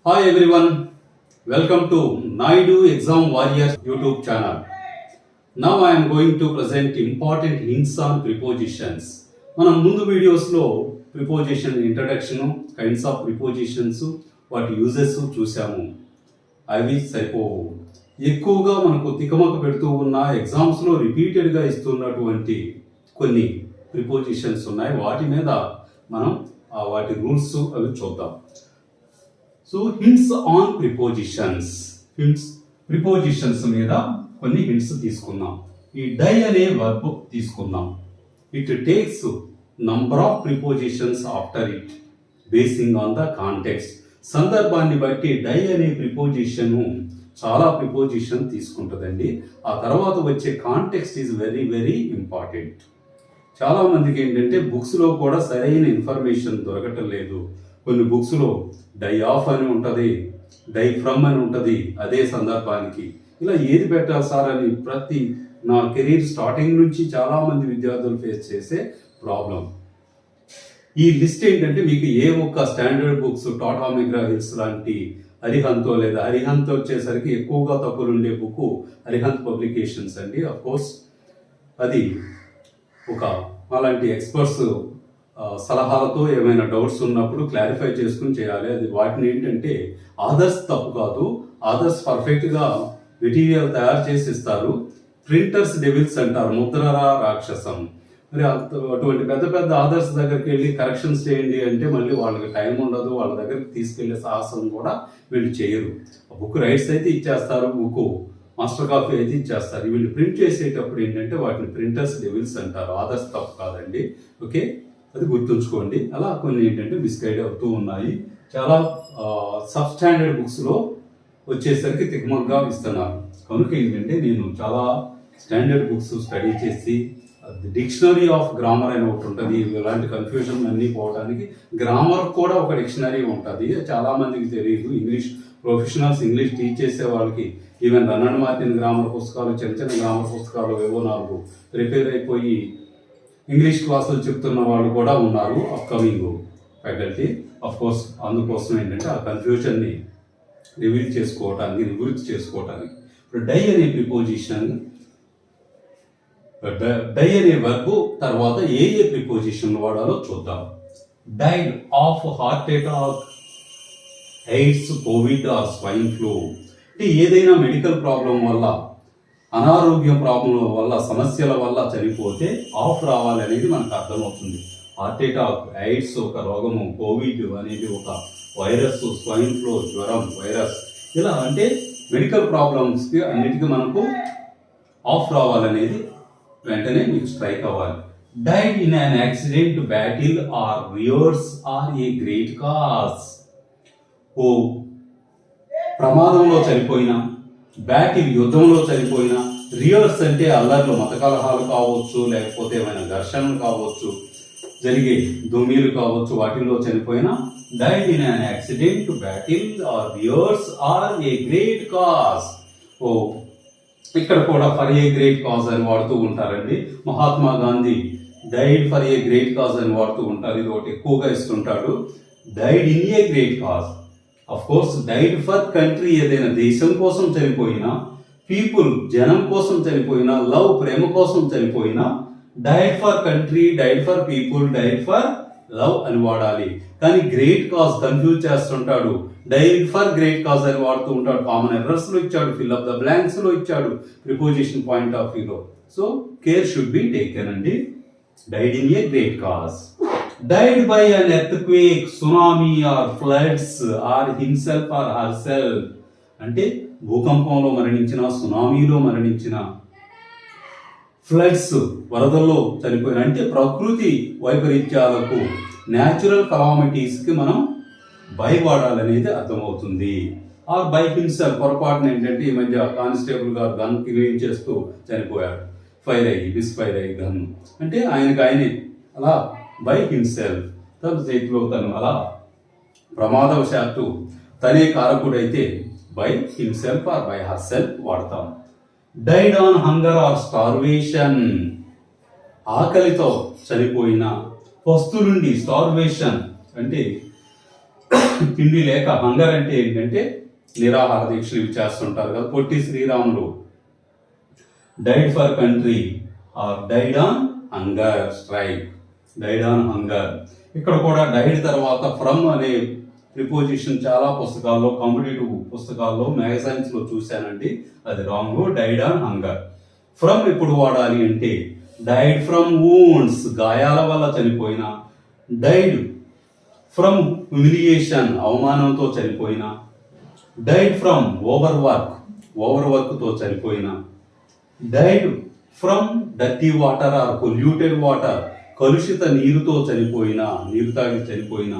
Hi everyone, welcome to Naidu Exam Warriors YouTube channel. Now I am going to present important hints on prepositions. మనం ముందు వీడియోస్లో preposition introduction, kinds of prepositions, వాటి uses చూసాము. అవి సరిపోవు. ఎక్కువగా మనకు తికమక పెడుతూ ఉన్న ఎగ్జామ్స్లో రిపీటెడ్గా ఇస్తున్నటువంటి కొన్ని ప్రిపోజిషన్స్ ఉన్నాయి. వాటి మీద మనం వాటి రూల్స్ అవి చూద్దాం. సో హింట్స్ ఆన్ ప్రిపోజిషన్స్ మీద కొన్ని హింట్స్ తీసుకుందాం. ఈ డై అనే వర్బ్ తీసుకుందాం. It takes number of prepositions after it basing on the context. సందర్భాన్ని బట్టి డై అనే ప్రిపోజిషన్ చాలా ప్రిపోజిషన్ తీసుకుంటుందండి. ఆ తర్వాత వచ్చే context is very very important. చాలా మందికి ఏంటంటే బుక్స్లో కూడా సరైన ఇన్ఫర్మేషన్ దొరకటం లేదు. కొన్ని బుక్స్లో డై ఆఫ్ అని ఉంటుంది, డై ఫ్రమ్ అని ఉంటుంది అదే సందర్భానికి. ఇలా ఏది పెట్టాలి సార్ అని నా కెరీర్ స్టార్టింగ్ నుంచి చాలామంది విద్యార్థులు ఫేస్ చేసే ప్రాబ్లం. ఈ లిస్ట్ ఏంటంటే మీకు ఏ ఒక్క standard books Tata McGrath hills లాంటి అరిహంతో లేదా అరిహంత్ వచ్చేసరికి ఎక్కువగా తప్పులు ఉండే బుక్ అరిహంత్ పబ్లికేషన్స్ అండి. అఫ్ కోర్స్ అది ఒక అలాంటి ఎక్స్పర్ట్స్ సలహాలతో ఏమైనా డౌట్స్ ఉన్నప్పుడు క్లారిఫై చేసుకుని చేయాలి. అది వాటిని ఏంటంటే ఆథర్స్ తప్పు కాదు, ఆథర్స్ పర్ఫెక్ట్గా మెటీరియల్ తయారు చేసి ఇస్తారు. ప్రింటర్స్ డెవిల్స్ అంటారు, ముద్రరా రాక్షసం. మరి అటువంటి పెద్ద పెద్ద ఆథర్స్ దగ్గరికి వెళ్ళి కరెక్షన్స్ చేయండి అంటే మళ్ళీ వాళ్ళకి టైం ఉండదు, వాళ్ళ దగ్గరికి తీసుకెళ్లే సాహసం కూడా వీళ్ళు చేయరు. బుక్ రైట్స్ అయితే ఇచ్చేస్తారు, బుక్ మాస్టర్ కాపీ అయితే ఇచ్చేస్తారు. వీళ్ళు ప్రింట్ చేసేటప్పుడు ఏంటంటే వాటిని ప్రింటర్స్ డెవిల్స్ అంటారు, ఆథర్స్ తప్పు కాదండి. ఓకే, అది గుర్తుంచుకోండి. అలా కొన్ని ఏంటంటే మిస్గైడ్ అవుతూ ఉన్నాయి. చాలా సబ్ స్టాండర్డ్ బుక్స్లో వచ్చేసరికి తికమకగా ఇస్తున్నారు. కనుక ఏంటంటే నేను చాలా స్టాండర్డ్ బుక్స్ స్టడీ చేసి డిక్షనరీ ఆఫ్ గ్రామర్ అని ఒకటి ఉంటుంది. ఇలాంటి కన్ఫ్యూజన్ అన్నీ పోవడానికి గ్రామర్ కూడా ఒక డిక్షనరీ ఉంటుంది. చాలా మందికి తెలియదు. ఇంగ్లీష్ ప్రొఫెషనల్స్ ఇంగ్లీష్ టీచ్ చేసే వాళ్ళకి ఈవెన్ రన్నడ్ మార్టిన్ గ్రామర్ పుస్తకాలు, చిన్న చిన్న గ్రామర్ పుస్తకాలు ఏవో 4 ప్రిపేర్ అయిపోయి ఇంగ్లీష్ క్లాసులు చెప్తున్న వాళ్ళు కూడా ఉన్నారు, అప్కమింగ్ ఫ్యాకల్టీ. అఫ్ కోర్స్ అందుకోసం ఏంటంటే ఆ కన్ఫ్యూజన్ని నివృత్తి చేసుకోవటానికి ఇప్పుడు డై అనే ప్రిపోజిషన్, డై అనే వర్బ్ తర్వాత ఏ ప్రిపోజిషన్ వాడాలో చూద్దాం. Died of heart attack, AIDS, Covid or swine flu. అంటే ఏదైనా మెడికల్ ప్రాబ్లం వల్ల, అనారోగ్య ప్రాబ్లం వల్ల, సమస్యల వల్ల చనిపోతే ఆఫ్ రావాలి అనేది మనకు అర్థమవుతుంది. హార్ట్ అటాక్, ఎయిడ్స్ ఒక రోగము, కోవిడ్ అనేది ఒక వైరస్, స్వైన్ ఫ్లూ జ్వరం వైరస్. ఇలా అంటే మెడికల్ ప్రాబ్లమ్స్కి అన్నిటికీ మనకు ఆఫ్ రావాలనేది వెంటనే మీకు స్ట్రైక్ అవ్వాలి. Died in an accident, battle or reverse or a great cause. ఓ ప్రమాదంలో చనిపోయినా, బ్యాటిల్ యుద్ధంలో చనిపోయినా, రివర్స్ అంటే అల్లర్లు, మత కలహాలు కావచ్చు, లేకపోతే ఏమైనా ఘర్షణలు కావచ్చు, జరిగే దుమ్మిలు కావచ్చు, వాటిల్లో చనిపోయినా died in an accident, battle or reverse or a great cause. ఓ ఇక్కడ కూడా ఫర్ ఏ గ్రేట్ కాజ్ అని వాడుతూ ఉంటారండి. Mahatma Gandhi died for a great cause అని వాడుతూ ఉంటారు. ఇది ఒకటి ఎక్కువగా ఇస్తుంటాడు. Died in a great cause. Of course died for country, ఏదైనా దేశం కోసం చనిపోయినా, పీపుల్ జనం కోసం చనిపోయినా, లవ్ ప్రేమ కోసం చనిపోయినా died for country, died for people, died for love అని వాడాలి. కానీ గ్రేట్ కాజ్ కన్ఫ్యూజ్ చేస్తుంటాడు. డైడ్ ఫర్ గ్రేట్ కాజ్ అని వాడుతూ ఉంటాడు. కామన్ ఎర్రర్స్ లో ఇచ్చాడు, ఫిల్ అప్ ద బ్లాంక్స్ లో ఇచ్చాడు ప్రిపోజిషన్ పాయింట్ ఆఫ్ వ్యూలో. So care should be taken అండి. Died in a great cause. Died by an earthquake, tsunami or floods or himself or herself. అంటే భూకంపంలో మరణించిన, సునామీలో మరణించిన, ఫ్లడ్స్ వరదల్లో చనిపోయిన, అంటే ప్రకృతి వైపరీత్యాలకు, న్యాచురల్ కలామిటీస్కి మనం బై వాడాలనేది అర్థమవుతుంది. Or by himself. పొరపాటున ఏంటంటే ఈ మధ్య కానిస్టేబుల్ గారు గన్ క్లీన్ చేస్తూ చనిపోయారు, ఫైర్ అయ్యి, మిస్ఫైర్ అయ్యి గన్. అంటే ఆయనే అలా బై హిమ్సెల్ఫ్, తన చేతిలో తను అలా ప్రమాదవశాత్తు తనే కారకుడైతే by himself or by herself వాడతాం. Died on hunger or starvation. ఆకలితో చనిపోయిన, పస్తు నుండి, స్టార్వేషన్ అంటే తిండి లేక, హంగర్ అంటే ఏంటంటే నిరాహార దీక్షలు ఇవి చేస్తుంటారు కదా. Potti Sriramulu died for country or died on hunger strike, died on hunger. ఇక్కడ కూడా డైడ్ తర్వాత ఫ్రమ్ అనే ప్రిపోజిషన్ చాలా పుస్తకాల్లో, కాంపిటేటివ్ పుస్తకాల్లో, మ్యాగజైన్స్ లో చూశానండి. అది wrong. Died on hunger. From ఎప్పుడు వాడాలి అంటే డైడ్ ఫ్రమ్ వూండ్స్, గాయాల వల్ల చనిపోయిన. డైడ్ ఫ్రమ్ హ్యూమిలియేషన్, అవమానంతో చనిపోయిన. డైడ్ ఫ్రమ్ ఓవర్ వర్క్ తో చనిపోయిన. Died from dirty water or polluted water, కలుషిత నీరుతో చనిపోయిన, నీరు తాగి చనిపోయిన.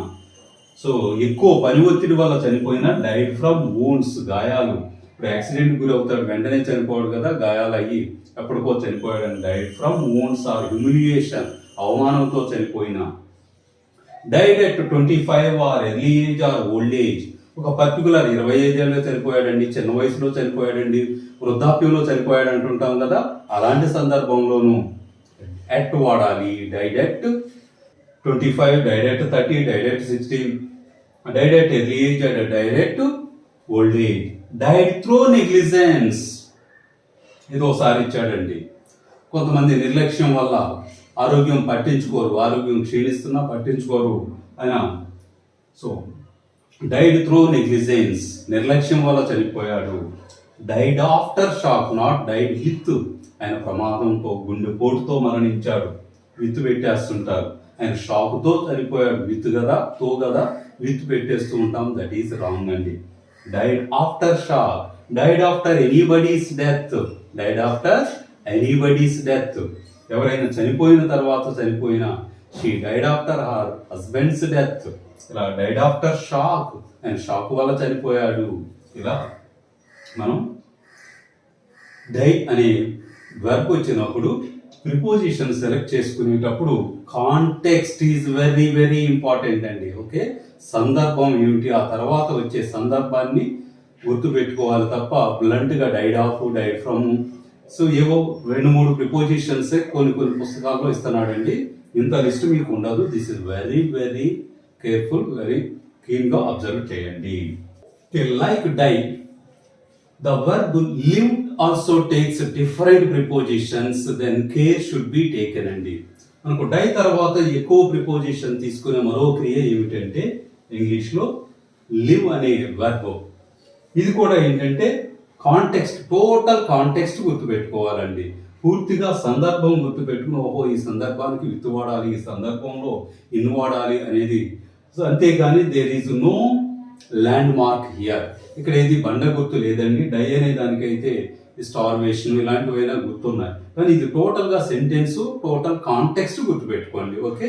సో ఎక్కువ పని ఒత్తిడి వల్ల చనిపోయిన. డైడ్ ఫ్రమ్ వూండ్స్, గాయాలు. ఇప్పుడు యాక్సిడెంట్ గురి అవుతాడు, వెంటనే చనిపోయాడు కదా, గాయాలు అయ్యి ఎప్పటికో చనిపోయాడు. Died from wounds or humiliation, అవమానంతో చనిపోయిన. Died at 25 or early age or old age, ఒక పర్టికులర్ 25 ఏళ్ళలో చనిపోయాడండి, చిన్న వయసులో చనిపోయాడండి, వృద్ధాప్యంలో చనిపోయాడు అంటుంటాం కదా, అలాంటి సందర్భంలోనూ ఎట్ వాడాలి. Died at 25, died at 30, died at 16, died at early age, died at old age. Died through negligence, ఇది ఒకసారి ఇచ్చాడండి. కొంతమంది నిర్లక్ష్యం వల్ల ఆరోగ్యం పట్టించుకోరు, ఆరోగ్యం క్షీణిస్తున్నా పట్టించుకోరు ఆయన. సో డైడ్ త్రూ నెగ్లిజెన్స్, నిర్లక్ష్యం వల్ల చనిపోయాడు. Died after shock, not died with, ఆయన ప్రమాదంతో, గుండెపోటుతో మరణించాడు. విత్ పెట్టేస్తుంటారు, ఆయన షాక్తో చనిపోయాడు. విత్ కదా, తో కదా, విత్ పెట్టేస్తూ ఉంటాం. దట్ ఈస్ రాంగ్ అండి. Died after shock, died after anybody's death, died after anybody's death, ఎవరైనా చనిపోయిన తర్వాత చనిపోయిన. She died after her husband's death. ఇలా డైడ్ ఆఫ్టర్ షాక్, ఆయన షాక్ వల్ల చనిపోయాడు. ఇలా మనం డై అనే వర్బ్ వచ్చినప్పుడు ప్రిపోజిషన్ సెలెక్ట్ చేసుకునేటప్పుడు context is very very important అండి. ఓకే, సందర్భం ఏమిటి, ఆ తర్వాత వచ్చే సందర్భాన్ని గుర్తు పెట్టుకోవాలి తప్ప బ్లంట్గా died of, died from, so ఏవో 2-3 ప్రిపోజిషన్స్ కొన్ని పుస్తకాల్లో ఇస్తున్నాడండి. ఇంత లిస్ట్ మీకు ఉండదు. This is very very careful, very క్లీన్గా అబ్జర్వ్ చేయండి. Like die, the verb live also takes different prepositions, then care should be taken అండి. మనకు డై తర్వాత ఎక్కువ ప్రిపోజిషన్ తీసుకునే మరో క్రియ ఏమిటంటే ఇంగ్లీష్లో లివ్ అనే వర్బ్. ఇది కూడా ఏంటంటే కాంటెక్స్ట్, టోటల్ కాంటెక్స్ట్ గుర్తుపెట్టుకోవాలండి. పూర్తిగా సందర్భం గుర్తుపెట్టుకుని, ఓహో ఈ సందర్భానికి విత్ వాడాలి, ఈ సందర్భంలో ఇన్ వాడాలి అనేది. సో అంతేగాని there is no landmark here, ఇక్కడ ఏది బండ గుర్తు లేదండి. డై అనే దానికైతే స్టార్వేషన్ ఇలాంటివైనా గుర్తున్నాయి, కానీ ఇది టోటల్ గా సెంటెన్స్, టోటల్ కాంటెక్స్ట్ గుర్తుపెట్టుకోండి. Okay,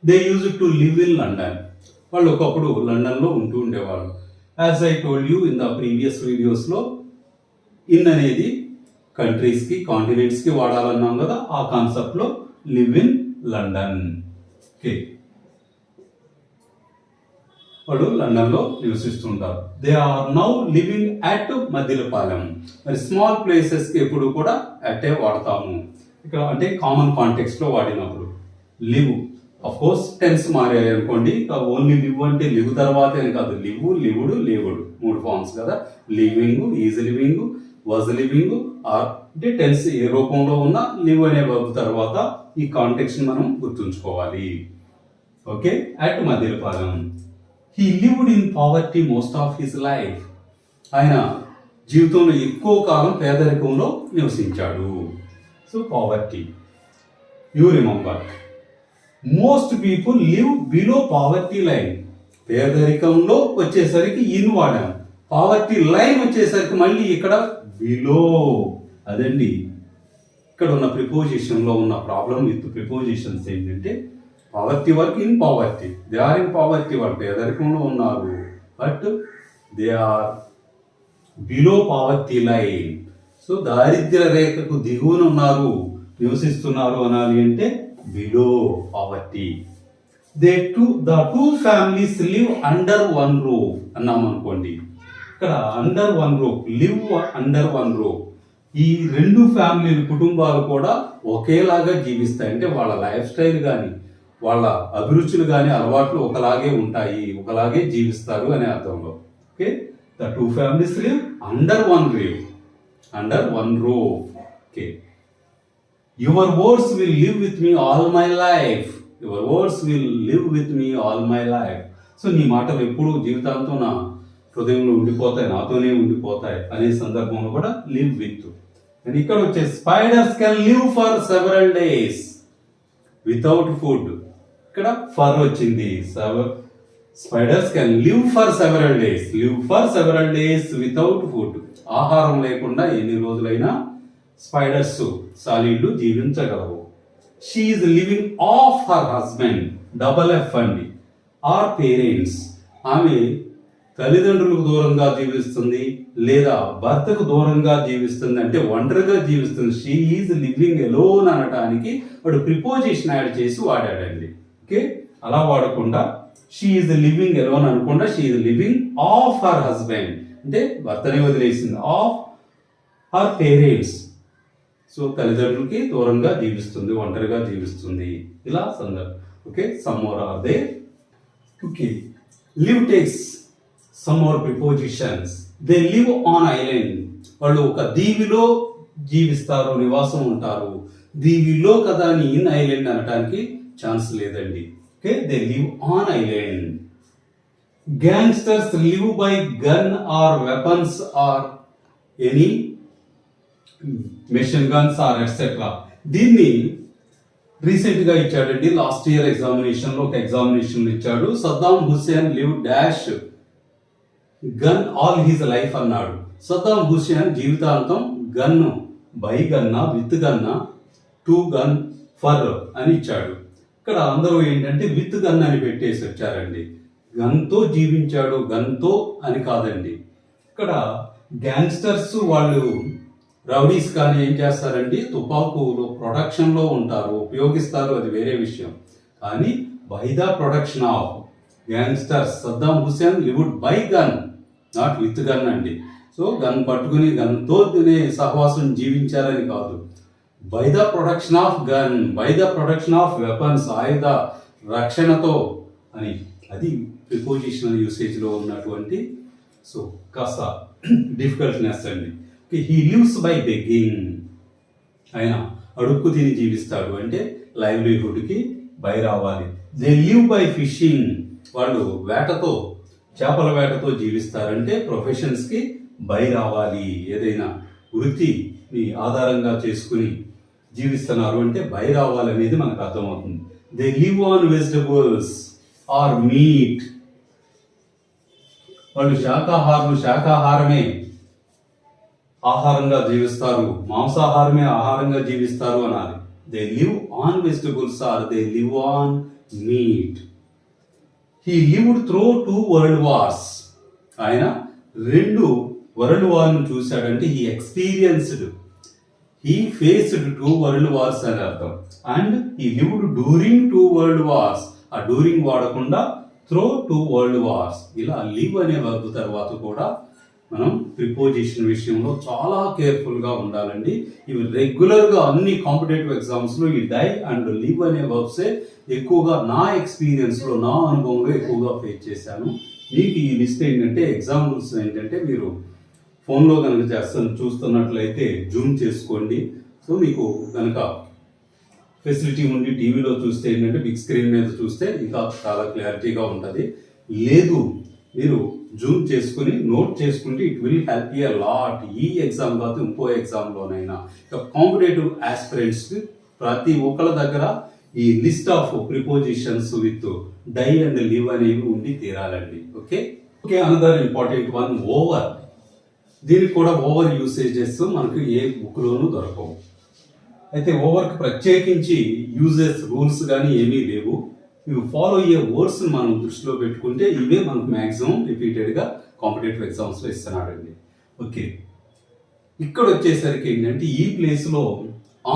they use to live in London, వాళ్ళు ఒకప్పుడు లండన్ లో ఉంటూ ఉండేవాళ్ళు. As I told you in the previous videos లో, ఇన్ అనేది కంట్రీస్ కి, కాంటినెంట్స్ కి వాడాలన్నాం కదా, ఆ కాన్సెప్ట్ లో లివ్ ఇన్ లండన్. ఓకే, వాళ్ళు లండన్ లో నివసిస్తుంటారు. They are now living at Maddilapalem. మరి స్మాల్ ప్లేసెస్ కి ఎప్పుడు కూడా అట్టే వాడతాము. ఇక్కడ అంటే కామన్ కాంటెక్స్ట్ లో వాడినప్పుడు లివ్, అఫ్ కోర్స్ టెన్స్ మారాయి అనుకోండి. ఓన్లీ లివ్ అంటే లివ్ తర్వాతే కాదు, లివ్, లివుడు, లేవుడు 3 ఫార్మ్స్ కదా. Living, is living, was living, or అంటే టెన్స్ ఏ రూపంలో ఉన్న లివ్ అనే వర్బ్ తర్వాత ఈ కాంటెక్స్ట్ మనం గుర్తుంచుకోవాలి. Okay, at Maddilapalem. He lived in poverty most of his life. ఆయన జీవితంలో ఎక్కువ కాలం పేదరికంలో నివసించాడు. So poverty, you remember, most people live below poverty line. పేదరికంలో వచ్చేసరికి ఇన్ వాడాం, పావర్టీ లైన్ వచ్చేసరికి మళ్ళీ ఇక్కడ బిలో. అదండి ఇక్కడ ఉన్న ప్రిపోజిషన్లో ఉన్న ప్రాబ్లం విత్ ప్రిపోజిషన్స్ ఏంటంటే poverty work in poverty, they are in poverty, వాళ్ళు పేదరికంలో ఉన్నారు, but they are below poverty line. So దారిద్ర్య రేఖకు దిగువన ఉన్నారు, నివసిస్తున్నారు అనాలి అంటే below poverty. The two families live under one roof అన్నాం అనుకోండి. ఇక్కడ under one roof, live under one roof. ఈ 2 ఫ్యామిలీలు, కుటుంబాలు కూడా ఒకేలాగా జీవిస్తాయి. అంటే వాళ్ళ లైఫ్ స్టైల్ కానీ, వాళ్ళ అభిరుచులు కానీ అలవాట్లు ఒకలాగే ఉంటాయి, ఒకలాగే జీవిస్తారు అనే అర్థంలో. Okay, the two families live under one Reeve, under one roof. Okay, your words will live with me all my life, your words will live with me all my life. So నీ మాటలు ఎప్పుడు జీవితాంతం నా హృదయంలో ఉండిపోతాయి, నాతోనే ఉండిపోతాయి అనే సందర్భంలో కూడా లివ్ విత్. అండ్ ఇక్కడ వచ్చే spiders can live for several days without food. ఇక్కడ ఫర్ వచ్చింది, spiders can live for several days, live for several days without food. ఆహారం లేకుండా ఎన్ని రోజులైనా స్పైడర్స్ సాలిడ్లు జీవించగలవు. She is living off her husband, double F అండి, ఆర్ పేరెంట్స్. ఆమె తల్లిదండ్రులకు దూరంగా జీవిస్తుంది లేదా భర్తకు దూరంగా జీవిస్తుంది, అంటే ఒంటరిగా జీవిస్తుంది. షీ ఈజ్ లివింగ్ ఎలోన్ అనటానికి వాడు ప్రిపోజిషన్ యాడ్ చేసి వాడాడండి. ఓకే, అలా వాడకుండా షీ ఈజ్ లివింగ్ ఎలోన్ అనకుండా she is living off her husband, అంటే భర్తని వదిలేసింది, ఆఫ్ హర్ పేరెంట్స్. సో తల్లిదండ్రులకి దూరంగా జీవిస్తుంది, ఒంటరిగా జీవిస్తుంది, ఇలా సందర్భం. Okay, some more are there. Okay, live takes some more prepositions. They live on island, వాళ్ళు ఒక దీవిలో జీవిస్తారు, నివాసం ఉంటారు. దీవిలో కదా అని ఇన్ ఐలాండ్ అనడానికి ఛాన్స్ లేదండి. Okay, they live on island. Gangsters live by gun or weapons or any machine guns or etcetera. దీన్ని రీసెంట్ గా ఇచ్చాడండి, లాస్ట్ ఇయర్ ఎగ్జామినేషన్ లో ఒక ఎగ్జామినేషన్ ఇచ్చాడు. Saddam Hussein live dash gun all his life అన్నాడు. Saddam Hussein జీవితాంతం gun, by గన్నా, with గన్నా, టు గన్, ఫర్ అని ఇచ్చాడు. ఇక్కడ అందరూ ఏంటంటే విత్ గన్ అని పెట్టేసి వచ్చారండి. గన్తో జీవించాడు, గన్తో అని కాదండి. ఇక్కడ గ్యాంగ్స్టర్స్ వాళ్ళు రౌడీస్ కానీ ఏం చేస్తారండి, తుపాకులు ప్రొడక్షన్లో ఉంటారు, ఉపయోగిస్తారు, అది వేరే విషయం. కానీ by the production of gangsters, Saddam Hussein lived by gun, not with gun అండి. సో గన్ పట్టుకుని గన్తో సహవాసం జీవించారని కాదు, by the production of gun, by the production of weapons, ఆయుధ రక్షణతో అని. అది ప్రిపోజిషనల్ యూసేజ్లో ఉన్నటువంటి సో కాస్త డిఫికల్ట్నెస్ అండి. హీ లివ్స్ బై బెగ్గింగ్, ఆయన అడుక్కు తిని జీవిస్తాడు, అంటే లైవ్లీహుడ్కి బై రావాలి. దే లివ్ బై ఫిషింగ్, వాళ్ళు వేటతో, చేపల వేటతో జీవిస్తారంటే ప్రొఫెషన్స్కి బై రావాలి. ఏదైనా వృత్తిని ఆధారంగా చేసుకుని జీవిస్తున్నారు అంటే బై రావాలి అనేది మనకు అర్థమవుతుంది. They live on vegetables or meat, వాళ్ళు శాకాహారులు, శాకాహారమే ఆహారంగా జీవిస్తారు, మాంసాహారమే ఆహారంగా జీవిస్తారు అనాలి. They live on vegetables or they live on meat. He lived through 2 world wars, ఆయన 2 వరల్డ్ వార్ను చూశాడంటే he experienced, he faced 2 world wars అని అర్థం. And he lived during 2 world wars, ఆ డ్యూరింగ్ వాడకుండా త్రూ 2 వరల్డ్ వార్స్. ఇలా live అనే verb తర్వాత కూడా మనం ప్రిపోజిషన్ విషయంలో చాలా కేర్ఫుల్గా ఉండాలండి. ఇవి రెగ్యులర్గా అన్ని కాంపిటేటివ్ ఎగ్జామ్స్లో ఈ డై అండ్ లివ్ అనే వర్బ్సే ఎక్కువగా నా ఎక్స్పీరియన్స్లో, నా అనుభవంలో ఎక్కువగా ఫేస్ చేశాను. మీకు ఈ లిస్ట్ ఏంటంటే ఎగ్జాంపుల్స్ ఏంటంటే మీరు ఫోన్లో కనుక చూస్తున్నట్లయితే జూమ్ చేసుకోండి. సో మీకు కనుక ఫెసిలిటీ ఉండి టీవీలో చూస్తే ఏంటంటే బిగ్ స్క్రీన్ మీద చూస్తే ఇంకా చాలా క్లారిటీగా ఉంటుంది. లేదు మీరు జూమ్ చేసుకుని నోట్ చేసుకుంటే it will help you lot. ఈ ఎగ్జామ్ కాదు ఇంకో ఎగ్జామ్లోనైనా. ఇక కాంపిటేటివ్ ఆస్పిరెంట్స్కి ప్రతి ఒక్కరి దగ్గర ఈ list of prepositions with die and live అనేవి ఉండి తీరాలండి. Okay okay, another important one over. దీనికి కూడా ఓవర్ యూసేజెస్ మనకు ఏ బుక్లోనూ దొరకవు. అయితే ఓవర్కి ప్రత్యేకించి యూజెస్ రూల్స్ కానీ ఏమీ లేవు. ఇవి ఫాలో అయ్యే వర్డ్స్ మనం దృష్టిలో పెట్టుకుంటే ఇవే మనకు మ్యాక్సిమం రిపీటెడ్గా కాంపిటేటివ్ ఎగ్జామ్స్లో ఇస్తున్నాడండి. ఓకే, ఇక్కడ వచ్చేసరికి ఏంటంటే ఈ ప్లేస్లో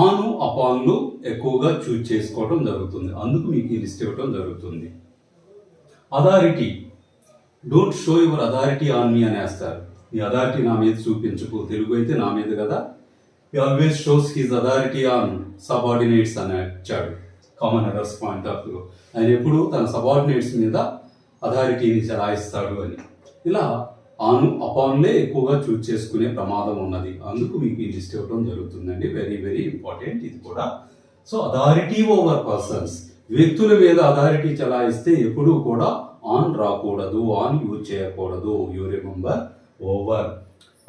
ఆను అపాన్లు ఎక్కువగా చూజ్ చేసుకోవడం జరుగుతుంది, అందుకు మీకు ఈ లిస్ట్ ఇవ్వడం జరుగుతుంది. Authority, don't show your authority on me అనేస్తారు. ఈ అథారిటీ నా మీద చూపించుకు, తెలుగు అయితే నా మీద కదా. He always shows his authority on subordinates అని ఇచ్చాడు. Common errors point of view. ఆయన ఎప్పుడు తన సబార్డినేట్స్ మీద అథారిటీని చలాయిస్తాడు అని. ఇలా ఆన్ అపాన్లే ఎక్కువగా చూజ్ చేసుకునే ప్రమాదం ఉన్నది. అందుకు మీకు ఈ లిస్ట్ ఇవ్వడం జరుగుతుందండి. వెరీ వెరీ ఇంపార్టెంట్ ఇది కూడా. సో అథారిటీ ఓవర్ పర్సన్స్, వ్యక్తుల మీద అథారిటీ చలాయిస్తే ఎప్పుడూ కూడా ఆన్ రాకూడదు, ఆన్ యూజ్ చేయకూడదు. యూ రిమెంబర్ ఓవర్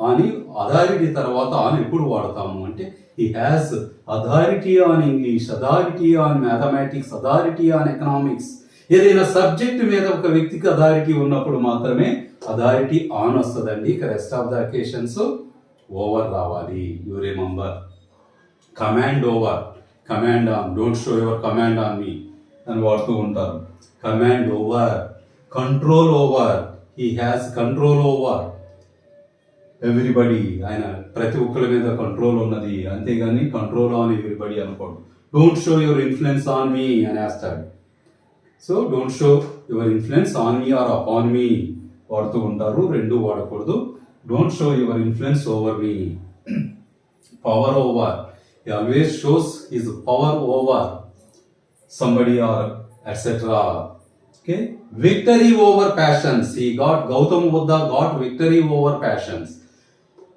అని. అథారిటీ తర్వాత ఆన్ ఎప్పుడు వాడతాము అంటే he has authority on English, authority on mathematics, authority on economics. ఏదైనా సబ్జెక్ట్ మీద ఒక వ్యక్తికి అథారిటీ ఉన్నప్పుడు మాత్రమే అథారిటీ ఆన్ వస్తుందండి. ఇక rest of the occasions over రావాలి. You remember command over, command on, don't show your command on me అని వాడుతూ ఉంటారు. Command over, control over, he has control over everybody. ఆయన ప్రతి ఒక్కరి మీద కంట్రోల్ ఉన్నది, అంతేగాని కంట్రోల్ ఆన్ ఎవ్రీబడి అనుకోండి. Don't show your influence on me అని వేస్తాడు. So don't show your influence on me or upon me వాడుతూ ఉంటారు. రెండు వాడకూడదు. Don't show your influence over me. Power over, he always shows his power over somebody or etc. Okay, victory over passions. He got, Gautam Buddha got victory over passions.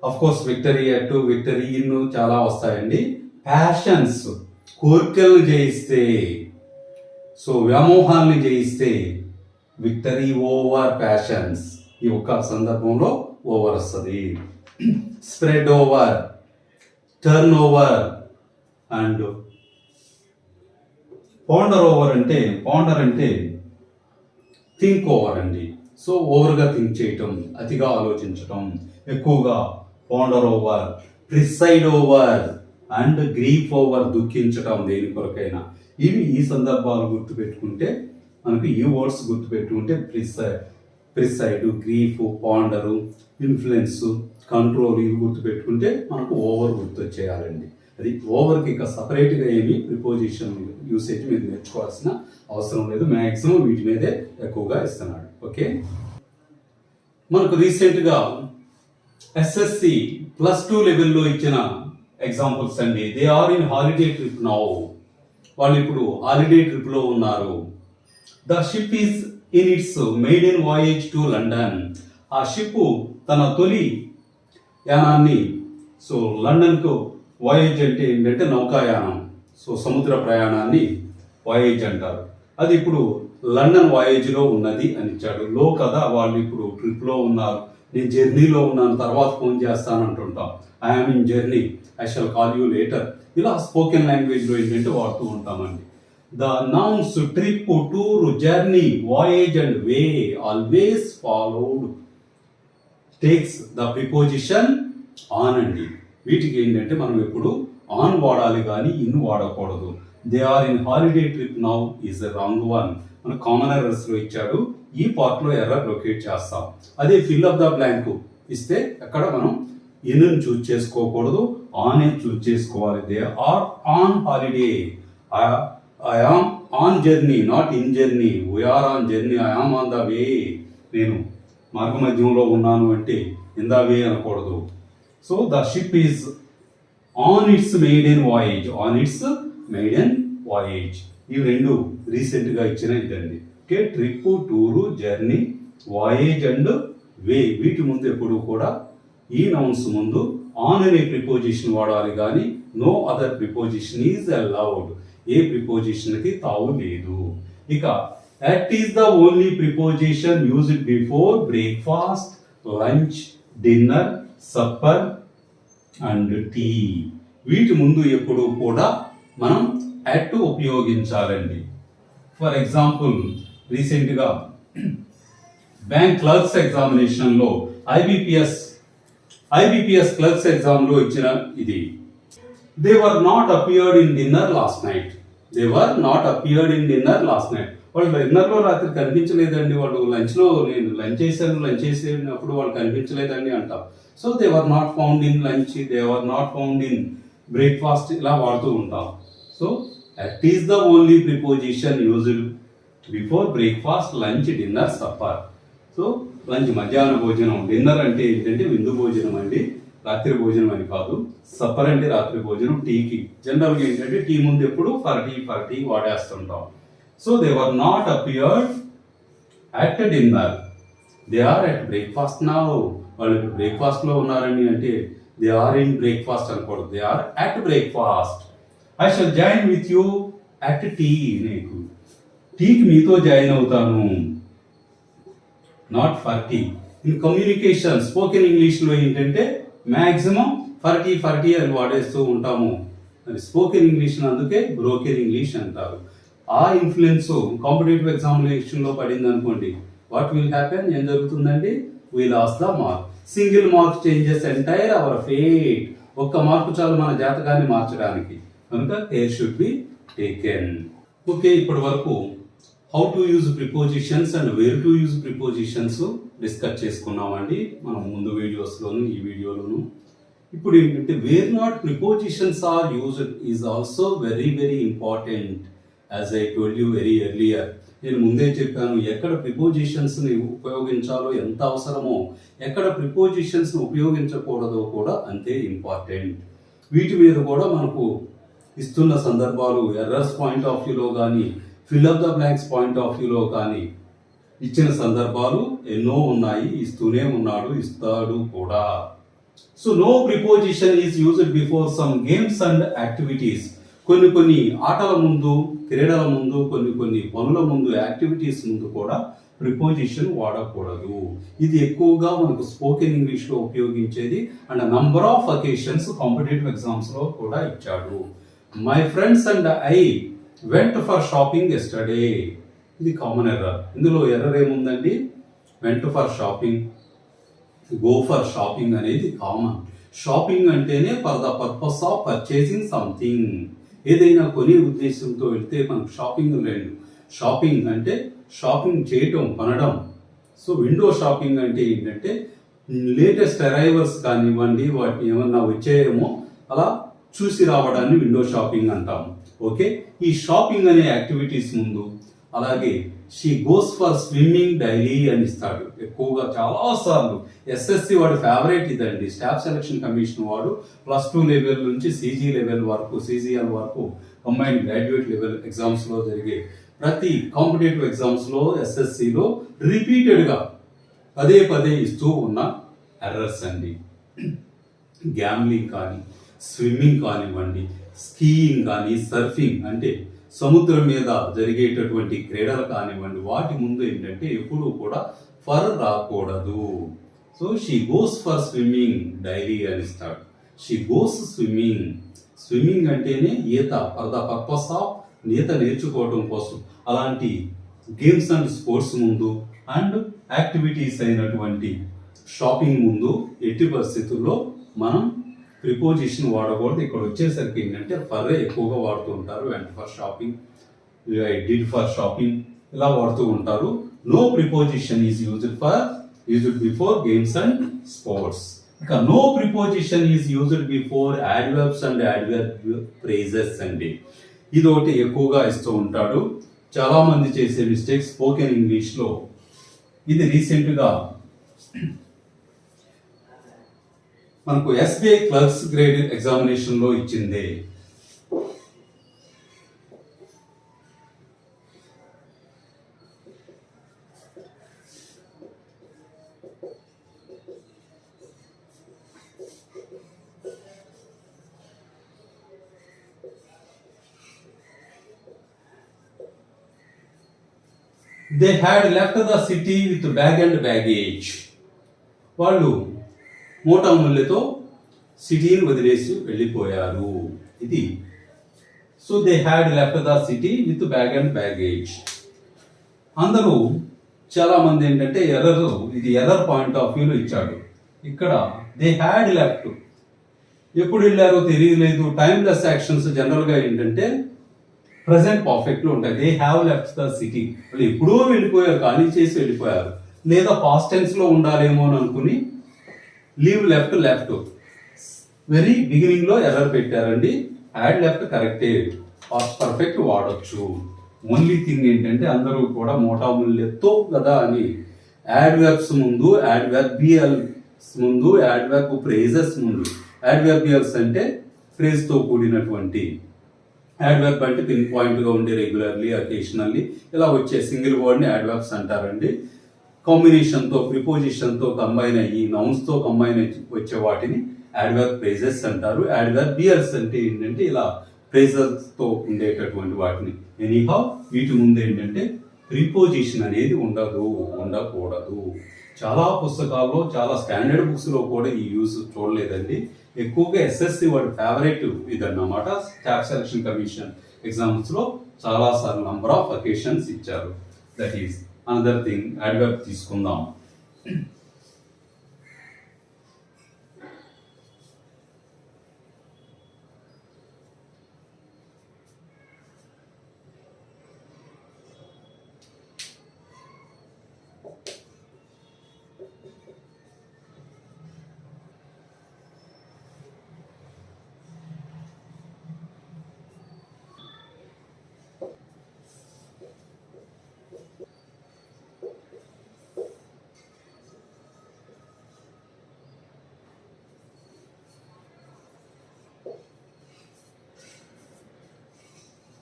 Of course victory అటు victory ఇన్ను చాలా వస్తాయండి. Passions, కోరికలు జయిస్తే, so వ్యామోహాన్ని జయిస్తే victory over passions. ఈ ఒక్క సందర్భంలో ఓవర్ వస్తుంది. Spread over, turn over and ponder over అంటే, పాండర్ అంటే థింక్ ఓవర్ అండి. సో ఓవర్గా థింక్ చేయటం, అతిగా ఆలోచించటం, ఎక్కువగా ponder over. Preside over and grief over, దుఃఖించటం దేని కొరకైనా. ఇవి ఈ సందర్భాలు గుర్తుపెట్టుకుంటే మనకు ఈ వర్డ్స్ గుర్తుపెట్టుకుంటే preside, grief, ponder, influence, control ఇవి గుర్తుపెట్టుకుంటే మనకు ఓవర్ గుర్తొచ్చేయాలండి. అది ఓవర్కి ఇక సపరేట్గా ఏమి ప్రిపోజిషన్ యూసేజ్ మీరు నేర్చుకోవాల్సిన అవసరం లేదు. మ్యాక్సిమం వీటి మీదే ఎక్కువగా ఇస్తున్నాడు. ఓకే, మనకు రీసెంట్గా ఎస్ఎస్సి +2 లెవెల్లో ఇచ్చిన ఎగ్జాంపుల్స్ అండి. They are in holiday trip now. వాళ్ళు ఇప్పుడు హాలిడే ట్రిప్లో ఉన్నారు. The ship is in its maiden voyage to London. ఆ షిప్ తన తొలి యానాన్ని, సో లండన్కు వాయేజ్ అంటే ఏంటంటే నౌకాయానం, సో సముద్ర ప్రయాణాన్ని వాయేజ్ అంటారు. అది ఇప్పుడు లండన్ వాయేజ్లో ఉన్నది అని ఇచ్చాడు. లో కదా, వాళ్ళు ఇప్పుడు ట్రిప్లో ఉన్నారు. నేను జర్నీలో ఉన్నాను, తర్వాత ఫోన్ చేస్తాను అంటుంటాం. I'm in journey, I shall call you later. ఇలా స్పోకెన్ లాంగ్వేజ్లో ఏంటంటే వాడుతూ ఉంటామండి. The nouns trip, tour, journey, voyage and way always followed takes the preposition on అండి. వీటికి ఏంటంటే మనం ఎప్పుడు ఆన్ వాడాలి కానీ ఇన్ వాడకూడదు. They are in holiday trip now is the wrong one. మన కామన్ ఎర్రర్స్లో ఇచ్చాడు, ఈ పార్ట్లో ఎర్రర్ లొకేట్ చేస్తాం. అదే ఫిల్ అప్ ద బ్లాంక్ ఇస్తే అక్కడ మనం ఇన్ చూజ్ చేసుకోకూడదు, ఆన్ చూజ్ చేసుకోవాలి. They are on holiday, I am on journey, not in journey. We are on journey, I am on the way. నేను మార్గ మధ్యంలో ఉన్నాను అంటే ఇన్ ద వే అనకూడదు. So the ship is on its maiden voyage, on its maiden voyage. ఇవి రెండు రీసెంట్గా ఇచ్చిన ఇదండి. Okay, trip, tour, journey, voyage and way. వీటి ముందు ఎప్పుడు కూడా ఈ నౌన్స్ ముందు ఆన్ అనే ప్రిపోజిషన్ వాడాలి కానీ no other preposition is allowed. ఏ ప్రిపోజిషన్కి తావు లేదు. ఇక at is the only preposition used before breakfast, lunch, dinner, supper and tea. వీటి ముందు ఎప్పుడు కూడా మనం అట్ ఉపయోగించాలండి. ఫర్ ఎగ్జాంపుల్ రీసెంట్గా బ్యాంక్ క్లర్క్స్ ఎగ్జామినేషన్లో ఐబిపిఎస్ క్లర్క్స్ ఎగ్జామ్లో ఇచ్చిన ఇది. They were not appeared in dinner last night. They were not appeared in dinner last night. వాళ్ళు డిన్నర్లో రాత్రి కనిపించలేదండి. వాళ్ళు లంచ్లో, నేను లంచ్ చేసినప్పుడు వాళ్ళు కనిపించలేదండి అంటాం. So they were not found in lunch, they were not found in breakfast, ఇలా వాడుతూ ఉంటాం. So at is the only preposition used before breakfast, lunch, dinner, supper. So lunch మధ్యాహ్న భోజనం, డిన్నర్ అంటే ఏంటంటే విందు భోజనం అండి. రాత్రి భోజనం అని కాదు. సప్పర్ అంటే రాత్రి భోజనం టీకి. జనరల్గా ఏంటంటే టీ ముందు ఎప్పుడు ఫర్ టీ వాడేస్తుంటాం. So they were not appeared at dinner, they are at breakfast now. వాళ్ళు బ్రేక్ఫాస్ట్ లో ఉన్నారని అంటే దే ఆర్ ఇన్ బ్రేక్ఫాస్ట్ అనకూడదు, they are at breakfast. I shall join with you at tea. నీకు టీకి మీతో జాయిన్ అవుతాను, not for tea. In communication spoken ఇంగ్లీష్లో ఏంటంటే మ్యాక్సిమం ఫర్ టీ అని వాడేస్తూ ఉంటాము. మరి స్పోకెన్ ఇంగ్లీష్ అందుకే బ్రోకెన్ ఇంగ్లీష్ అంటారు. ఆ ఇన్ఫ్లుయెన్స్ కాంపిటేటివ్ ఎగ్జామినేషన్లో పడింది అనుకోండి, వాట్ విల్ హ్యాపెన్, ఏం జరుగుతుందండి, we lose the mark. Single mark changes entire our fate. ఒక్క మార్కు చాలు మన జాతకాన్ని మార్చడానికి, కనుక care should be taken. Okay, ఇప్పటి వరకు how to use prepositions and where to use prepositions discuss చేసుకున్నామండి మనం ముందు వీడియోస్లోను ఈ వీడియోలోను. ఇప్పుడు ఏంటంటే where not prepositions are used is also very very important. As I told you very earlier, నేను ముందే చెప్పాను ఎక్కడ ప్రిపోజిషన్స్ని ఉపయోగించాలో ఎంత అవసరమో, ఎక్కడ ప్రిపోజిషన్స్ని ఉపయోగించకూడదో కూడా అంతే ఇంపార్టెంట్. వీటి మీద కూడా మనకు ఇస్తున్న సందర్భాలు ఎర్రర్స్ పాయింట్ ఆఫ్ వ్యూలో కానీ fill up the blanks point of వ్యూలో కానీ ఇచ్చిన సందర్భాలు ఎన్నో ఉన్నాయి, ఇస్తూనే ఉన్నాడు, ఇస్తాడు కూడా. So no preposition is used before some games and activities. కొన్ని ఆటల ముందు, క్రీడల ముందు, కొన్ని పనుల ముందు, యాక్టివిటీస్ ముందు కూడా ప్రిపోజిషన్ వాడకూడదు. ఇది ఎక్కువగా మనకు స్పోకెన్ ఇంగ్లీష్లో ఉపయోగించేది and number of occasions competitive ఎగ్జామ్స్లో కూడా ఇచ్చాడు. My friends and I went for shopping yesterday. ఇది కామన్ ఎర్రర్. ఇందులో ఎర్రర్ ఏముందండి, vent for shopping, go for shopping అనేది కామన్. షాపింగ్ అంటేనే for the purpose of purchasing something. ఏదైనా కొనే ఉద్దేశంతో వెళ్తే మనకు షాపింగ్ లేదు. షాపింగ్ అంటే షాపింగ్ చేయటం, కొనడం. సో విండో షాపింగ్ అంటే ఏంటంటే లేటెస్ట్ అరైవల్స్ కానివ్వండి, వాటిని ఏమన్నా వచ్చాయేమో అలా చూసి రావడాన్ని విండో షాపింగ్ అంటాము. ఓకే, ఈ షాపింగ్ అనే యాక్టివిటీస్ ముందు అలాగే she goes for swimming daily అని ఇస్తాడు. ఎక్కువగా చాలా సార్లు ఎస్ఎస్సి వాడు ఫేవరెట్ ఇదండి. స్టాఫ్ సెలక్షన్ కమిషన్ వాడు +2 లెవెల్ నుంచి CG లెవెల్ వరకు, CGL వరకు కంబైన్డ్ గ్రాడ్యుయేట్ లెవెల్ ఎగ్జామ్స్లో జరిగే ప్రతి కాంపిటేటివ్ ఎగ్జామ్స్లో SSCలో రిపీటెడ్గా పదే ఇస్తూ ఉన్న ఎర్రర్స్ అండి. గ్యామ్లింగ్ కానీ, స్విమ్మింగ్ కానివ్వండి, స్కీయింగ్ కానీ, సర్ఫింగ్ అంటే సముద్రం మీద జరిగేటటువంటి క్రీడలు కానివ్వండి, వాటి ముందు ఏంటంటే ఎప్పుడూ కూడా ఫర్ రాకూడదు. So she goes for swimming daily అని ఇస్తాడు. She goes swimming. స్విమ్మింగ్ అంటేనే ఈత, ఫర్ ద పర్పస్ ఆఫ్ ఈత నేర్చుకోవడం కోసం. అలాంటి గేమ్స్ అండ్ స్పోర్ట్స్ ముందు అండ్ యాక్టివిటీస్ అయినటువంటి షాపింగ్ ముందు ఎట్టి పరిస్థితుల్లో మనం ప్రిపోజిషన్ వాడకూడదు. ఇక్కడ వచ్చేసరికి ఏంటంటే ఫర్ ఎక్కువగా వాడుతూ ఉంటారు. Went for shopping, did for shopping ఇలా వాడుతూ ఉంటారు. No preposition is used before games and sports. ఇక no preposition is used before adverbs and adverb phrases అండి. ఇది ఒకటి ఎక్కువగా ఇస్తూ ఉంటాడు. చాలా మంది చేసే మిస్టేక్స్ స్పోకెన్ ఇంగ్లీష్లో. ఇది రీసెంట్గా మనకు SBI క్లర్క్స్ గ్రేడ్ ఎగ్జామినేషన్లో ఇచ్చింది. They had left the city with bag and baggage. వాళ్ళు మోటాముళ్ళతో సిటీని వదిలేసి వెళ్ళిపోయారు. ఇది so they had left the city with bag and baggage. అందరూ చాలా మంది ఏంటంటే ఇది ఎర్రర్ పాయింట్ ఆఫ్ వ్యూలో ఇచ్చాడు. ఇక్కడ దే హ్యాడ్ లెఫ్ట్, ఎప్పుడు వెళ్ళారో తెలియలేదు. టైమ్లెస్ యాక్షన్స్ జనరల్గా ఏంటంటే ప్రెసెంట్ పర్ఫెక్ట్లో ఉంటాయి. They have left the city, వాళ్ళు ఎప్పుడో వెళ్ళిపోయారు, ఖాళీ చేసి వెళ్ళిపోయారు. లేదా పాస్ట్ టెన్స్లో ఉండాలేమో అని అనుకుని లీవ్ లెఫ్ట్ వెరీ బిగినింగ్ లో ఎర్రర్ పెట్టారండి. హ్యాడ్ లెఫ్ట్ కరెక్టే, పాస్ట్ పర్ఫెక్ట్ వాడొచ్చు. ఓన్లీ థింగ్ ఏంటంటే అందరూ కూడా మోటాములెత్తో కదా అని యాడ్వర్బ్స్ ముందు యాడ్వర్బియల్ ముందు, యాడ్వర్బ్ ప్రేజెస్ ముందు. యాడ్వర్బియల్స్ అంటే ఫ్రేజ్ తో కూడినటువంటి, యాడ్వర్బ్ అంటే పిన్ పాయింట్ గా ఉండే రెగ్యులర్లీ, అకేషనల్లీ ఇలా వచ్చే సింగిల్ వర్డ్ ని యాడ్వర్బ్స్ అంటారండి. కాంబినేషన్ తో, ప్రిపోజిషన్ తో కంబైన్ అయ్యి, నౌన్స్ తో కంబైన్ వచ్చే వాటిని యాడ్వర్బ్ ప్రేజెస్ అంటారు. యాడ్వర్బియల్స్ అంటే ఏంటంటే ఇలా ప్రేజెస్ తో ఉండేటటువంటి వాటిని. ఎనీహౌ వీటి ముందు ఏంటంటే ప్రిపోజిషన్ అనేది ఉండకూడదు. చాలా పుస్తకాల్లో, చాలా స్టాండర్డ్ బుక్స్ లో కూడా ఈ యూస్ చూడలేదండి. ఎక్కువగా ఎస్ఎస్సి వాడి ఫేవరెట్ ఇదన్నమాట. స్టాఫ్ సెలక్షన్ కమిషన్ ఎగ్జామ్స్ లో చాలా సార్లు నంబర్ ఆఫ్ అకేషన్స్ ఇచ్చారు. That is another thing. Adverb తీసుకుందాం.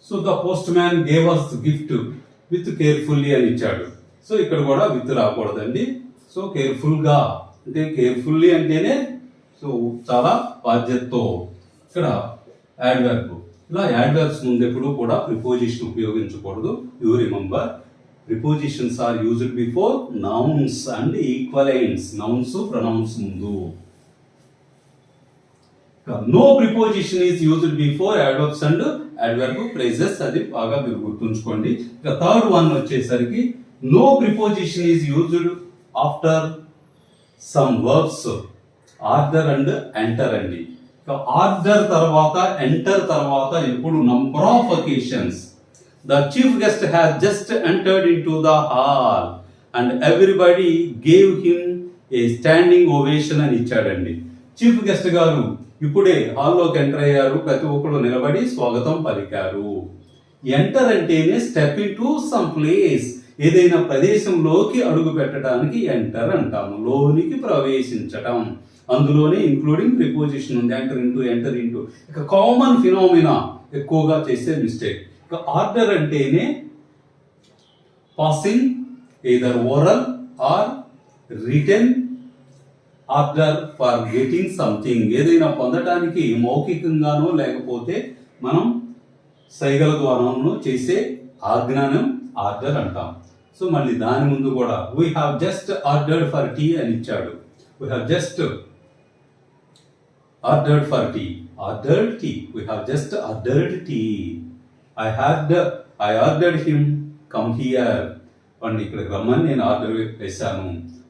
So the post man gave us gift with carefully అని ఇచ్చాడు. సో ఇక్కడ కూడా విత్ రాకూడదండి. సో కేర్ఫుల్ గా అంటే కేర్ఫుల్లీ అంటేనే సో చాలా బాధ్యతతో. ఇక్కడ యాడ్వర్బ్. ఇలా యాడ్వర్బ్స్ ముందు ఎప్పుడు కూడా ప్రిపోజిషన్ ఉపయోగించకూడదు. You remember, prepositions are used before nouns and equivalents. Nouns pronouns ముందు. No preposition is used before adverbs and adverb phrases. అది బాగా మీరు గుర్తుంచుకోండి. ఇక థర్డ్ వన్ వచ్చేసరికి no preposition is used after some verbs. Order and enter అండి. ఇక order తర్వాత, ఎంటర్ తర్వాత ఎప్పుడు number of occasions the chief guest has just entered in to the hall and everybody gave him a standing ovation అని ఇచ్చాడండి. Chief guest గారు ఇప్పుడే హాల్లోకి ఎంటర్ అయ్యారు. ప్రతి ఒక్కరు నిలబడి స్వాగతం పలికారు. ఎంటర్ అంటేనే step into some place. ఏదైనా ప్రదేశంలోకి అడుగు పెట్టడానికి ఎంటర్ అంటాము. లోనికి ప్రవేశించటం. అందులోనే ఇంక్లూడింగ్ ప్రిపోజిషన్ ఉంది. ఎంటర్ ఇంటూ ఇక కామన్ ఫినామినా ఎక్కువగా చేసే మిస్టేక్. ఇక ఆర్డర్ అంటేనే passing either oral or written order for getting something. ఏదైనా పొందటానికి మౌఖికంగానో లేకపోతే మనం సైగల ద్వారానో చేసే ఆజ్ఞను ఆర్డర్ అంటాం. సో మళ్ళీ దాని ముందు కూడా we have just ordered for tea అని ఇచ్చాడు. We have just ordered for tea. Ordered tea. We have just ordered tea. I ordered him come here. వాడిని ఇక్కడికి రమ్మని నేను ఆర్డర్ వేశాను.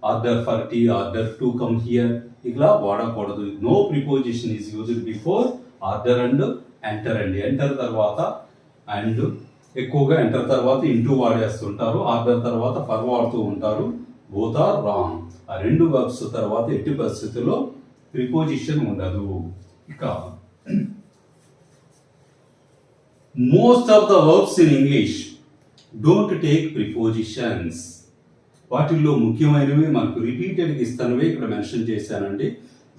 Order for tea, order to come here ఇలా వాడకూడదు. No preposition is used before order and enter అండి. Enter తర్వాత and ఎక్కువగా ఎంటర్ తర్వాత ఇంటూ వాడేస్తుంటారు. ఆర్డర్ తర్వాత ఫర్ వాడుతూ ఉంటారు. Both are wrong. ఆ రెండు వర్బ్స్ తర్వాత ఎట్టి పరిస్థితుల్లో ప్రిపోజిషన్ ఉండదు. ఇక most of the verbs in English don't take prepositions. వాటిల్లో ముఖ్యమైనవి మనకు రిపీటెడ్గా ఇస్తానవి ఇక్కడ మెన్షన్ చేశానండి.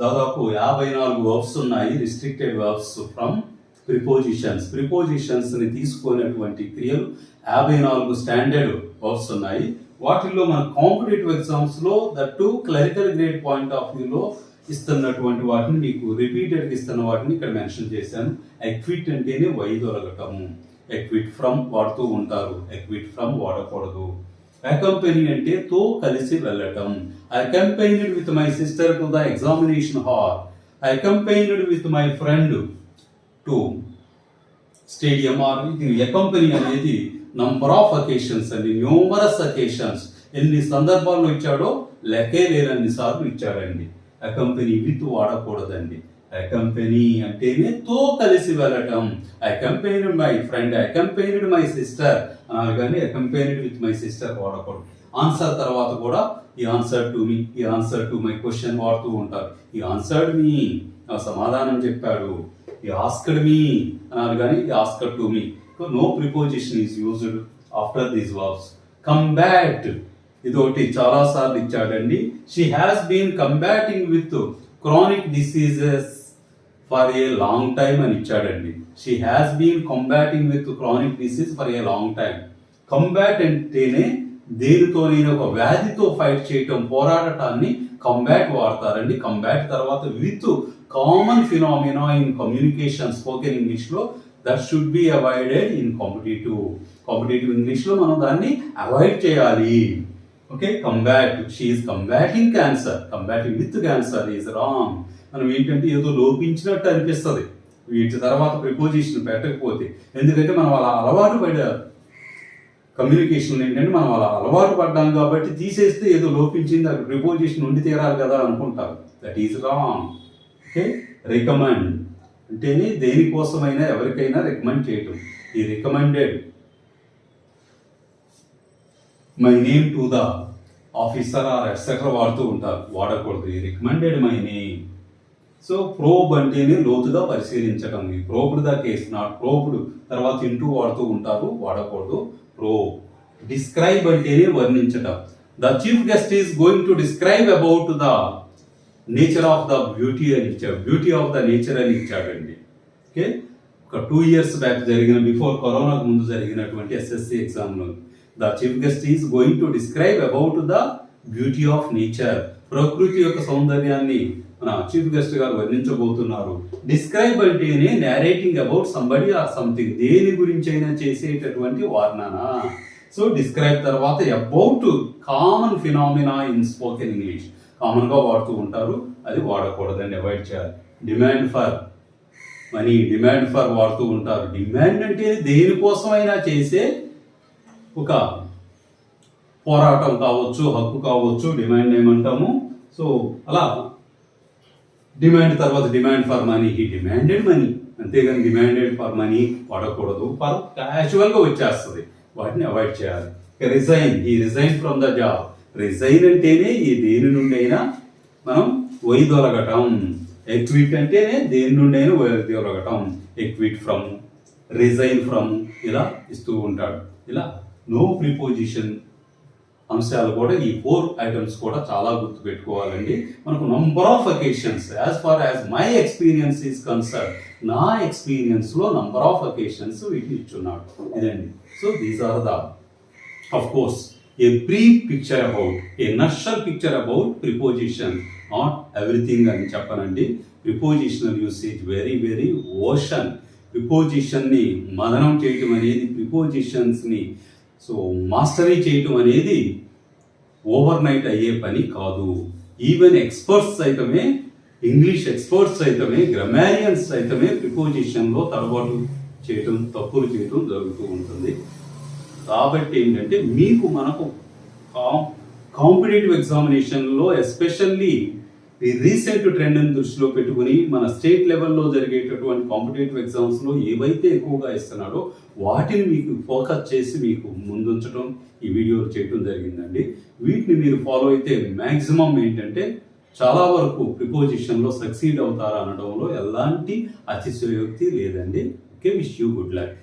దాదాపు 54 వర్బ్స్ ఉన్నాయి. Restricted verbs from prepositions. Prepositions ని తీసుకునేటువంటి క్రియలు 54 స్టాండర్డ్ వర్బ్స్ ఉన్నాయి. వాటిల్లో మన కాంపిటేటివ్ ఎగ్జామ్స్ లో that clerical grade point of వ్యూలో ఇస్తున్నటువంటి వాటిని మీకు రిపీటెడ్ ఇస్తున్న వాటిని ఇక్కడ మెన్షన్ చేశాను. ఎక్విట్ అంటేనే వైదొలగటము. ఎక్విట్ ఫ్రమ్ వాడుతూ ఉంటారు. ఎక్విట్ ఫ్రమ్ వాడకూడదు. అకంపెనీ అంటే తో కలిసి వెళ్ళటం. Accompanied with my sister to the examination hall. Accompanied with my friend to stadium. Or ఇది అకంపెనీ అనేది నంబర్ ఆఫ్ అకేషన్స్ అండి. Numerous occasions. ఎన్ని సందర్భాల్లో ఇచ్చాడో లెక్కే లేనన్ని సార్లు ఇచ్చాడండి. Accompany with వాడకూడదండి. అకంపెనీ అంటేనే తో కలిసి వెళ్ళటం. Accompanied my friend, accompanied my sister అన్నారు కానీ అకంపెనీడ్ విత్ మై సిస్టర్ వాడకూడదు. ఆన్సర్ తర్వాత కూడా ఈ ఆన్సర్ టు మీ, ఈ ఆన్సర్ టు మై క్వశ్చన్ వాడుతూ ఉంటారు. ఈ ఆన్సర్డ్ మీ, సమాధానం చెప్పాడు. ఈ ఆస్క్డ్ మీ అన్నారు కానీ he asked to me. No preposition is used after these verbs. Come back. ఇదొకటి చాలా సార్లు ఇచ్చాడండి. She has been combating with chronic diseases for a long time అని ఇచ్చాడండి. She has been combating with chronic disease for a long time. Combat అంటేనే దేనితోనైనా ఒక వ్యాధితో ఫైట్ చేయటం, పోరాడటాన్ని కంబాట్ వాడతారండి. కంబాట్ తర్వాత with common phenomena in communication spoken English లో that should be avoided in competitive English లో మనం దాన్ని అవాయిడ్ చేయాలి. Okay, combat, she is combating cancer, combating with cancer is wrong. మనం ఏంటంటే ఏదో లోపించినట్టు అనిపిస్తుంది వీటి తర్వాత ప్రిపోజిషన్ పెట్టకపోతే. ఎందుకంటే మనం అలా అలవాటు పడ్డారు, కమ్యూనికేషన్ ఏంటంటే మనం అలా అలవాటు పడ్డాం కాబట్టి తీసేస్తే ఏదో లోపించింది, అక్కడ ప్రిపోజిషన్ ఉండి తీరాలి కదా అనుకుంటారు. That is wrong. Okay, recommend అంటేనే దేనికోసమైనా ఎవరికైనా రికమెండ్ చేయటం. He recommended my name to the officer or etcetera వాడుతూ ఉంటారు, వాడకూడదు. He recommended my name. So probe అంటేనే లోతుగా పరిశీలించడం. He probed the case, not probed తర్వాత ఇంటూ వాడుతూ ఉంటారు, వాడకూడదు. ప్రోబ్. డిస్క్రైబ్ అంటేనే వర్ణించటం. The chief guest is going to describe about the nature of the beauty అని ఇచ్చాడు, బ్యూటీ ఆఫ్ ద నేచర్ అని ఇచ్చాడండి. ఓకే, ఒక 2 years బ్యాక్ జరిగిన, బిఫోర్ కరోనాకు ముందు జరిగినటువంటి ఎస్ఎస్సి ఎగ్జామ్లో the chief guest is going to describe about the beauty of nature. ప్రకృతి యొక్క సౌందర్యాన్ని మన చీఫ్ గెస్ట్ గారు వర్ణించబోతున్నారు. డిస్క్రైబ్ అంటేనే narrating about somebody or something, దేని గురించి అయినా చేసేటటువంటి వర్ణన. సో డిస్క్రైబ్ తర్వాత about common phenomena in spoken English, common గా వాడుతూ ఉంటారు, అది వాడకూడదండి, అవాయిడ్ చేయాలి. Demand for money, demand for వాడుతూ ఉంటారు. డిమాండ్ అంటే దేనికోసమైనా చేసే ఒక పోరాటం కావచ్చు, హక్కు కావచ్చు, డిమాండ్ ఏమంటాము. సో అలా డిమాండ్ తర్వాత demand for money, he demanded money, అంతేగాని డిమాండెడ్ ఫర్ మనీ వాడకూడదు. ఫర్ క్యాజువల్ గా వచ్చేస్తుంది, వాటిని అవాయిడ్ చేయాలి. Resign, he resign from the job. Resign అంటేనే ఈ దేని నుండి అయినా మనం వైదొలగటం. ఎక్విట్ అంటేనే దేని నుండి అయినా వైదొలగటం. ఎక్విట్ ఫ్రమ్, రిజైన్ ఫ్రమ్, ఇలా ఇస్తూ ఉంటాడు. ఇలా నో ప్రిపోజిషన్ అంశాలు కూడా ఈ 4 items కూడా చాలా గుర్తు పెట్టుకోవాలండి. మనకు number of occasions, as far as my experience is concern, నా ఎక్స్పీరియన్స్ లో నంబర్ ఆఫ్ అకేషన్స్ వీటిని ఇచ్చున్నాడు. ఇదండి. So these are the of course a brief picture about, a nutshell picture about preposition, not everything అని చెప్పనండి. Prepositional usage very very ocean. Preposition ని మదనం చేయటం అనేది, ప్రిపోజిషన్స్ ని సో మాస్టరీ చేయటం అనేది ఓవర్ నైట్ అయ్యే పని కాదు. ఈవెన్ ఎక్స్పర్ట్స్ సైతమే, ఇంగ్లీష్ ఎక్స్పర్ట్స్ సైతమే, గ్రామారియన్స్ సైతమే ప్రిపోజిషన్లో తడబాటు చేయటం, తప్పులు చేయటం జరుగుతూ ఉంటుంది. కాబట్టి ఏంటంటే మీకు మనకు కాంపిటేటివ్ ఎగ్జామినేషన్లో ఎస్పెషల్లీ ఈ రీసెంట్ ట్రెండ్ని దృష్టిలో పెట్టుకుని మన స్టేట్ లెవెల్లో జరిగేటటువంటి కాంపిటేటివ్ ఎగ్జామ్స్లో ఏవైతే ఎక్కువగా ఇస్తున్నాడో వాటిని మీకు ఫోకస్ చేసి మీకు ముందుంచడం ఈ వీడియోలు చేయడం జరిగిందండి. వీటిని మీరు ఫాలో అయితే మ్యాక్సిమం ఏంటంటే చాలా వరకు ప్రిపోజిషన్లో సక్సీడ్ అవుతారు అనడంలో ఎలాంటి అతిశయోక్తి లేదండి. Okay, wish you good luck.